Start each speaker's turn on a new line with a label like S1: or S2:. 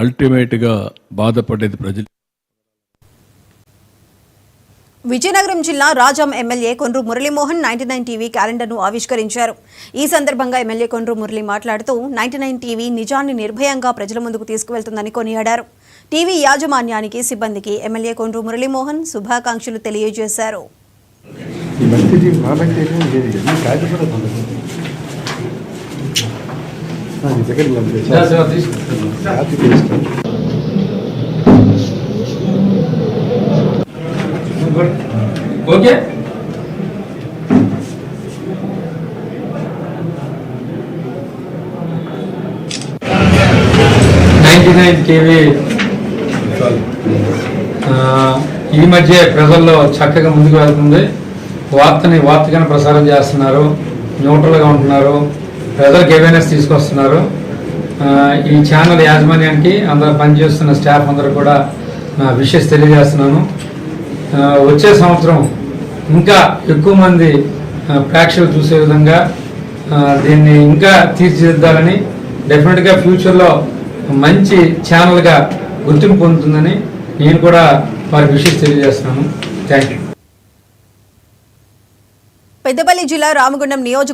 S1: అల్టిమేట్గా బాధపడేది ప్రజలు.
S2: విజయనగరం జిల్లా రాజాం ఎమ్మెల్యే కొండ్రు మురళీమోహన్ 99 టీవీ క్యాలెండర్ను ఆవిష్కరించారు. ఈ సందర్భంగా ఎమ్మెల్యే కొండ్రు మురళి మాట్లాడుతూ 99 టీవీ నిజాన్ని నిర్భయంగా ప్రజల ముందుకు తీసుకువెళ్తుందని కొనియాడారు. టీవీ యాజమాన్యానికి, సిబ్బందికి ఎమ్మెల్యే కొండ్రు మురళీమోహన్ శుభాకాంక్షలు తెలియజేశారు.
S3: ఓకే టీవీ ఈ మధ్య ప్రజల్లో చక్కగా ముందుకు వెళ్తుంది. వార్తగానే ప్రసారం చేస్తున్నారు, న్యూట్రల్గా ఉంటున్నారు, ప్రజలకు అవేర్నెస్ తీసుకొస్తున్నారు. ఈ ఛానల్ యాజమాన్యానికి, అందరూ పనిచేస్తున్న స్టాఫ్ అందరూ కూడా నా విషెస్ తెలియజేస్తున్నాను. వచ్చే సంవత్సరం ఇంకా ఎక్కువ మంది ప్రేక్షకులు చూసే విధంగా దీన్ని ఇంకా తీర్చిదిద్దాలని, డెఫినెట్గా ఫ్యూచర్లో మంచి ఛానల్గా గుర్తింపు పొందుతుందని నేను కూడా వారికి విషెస్ తెలియజేస్తున్నాను. Thank you.
S2: పెద్దపల్లి జిల్లా రామగుండం నియోజక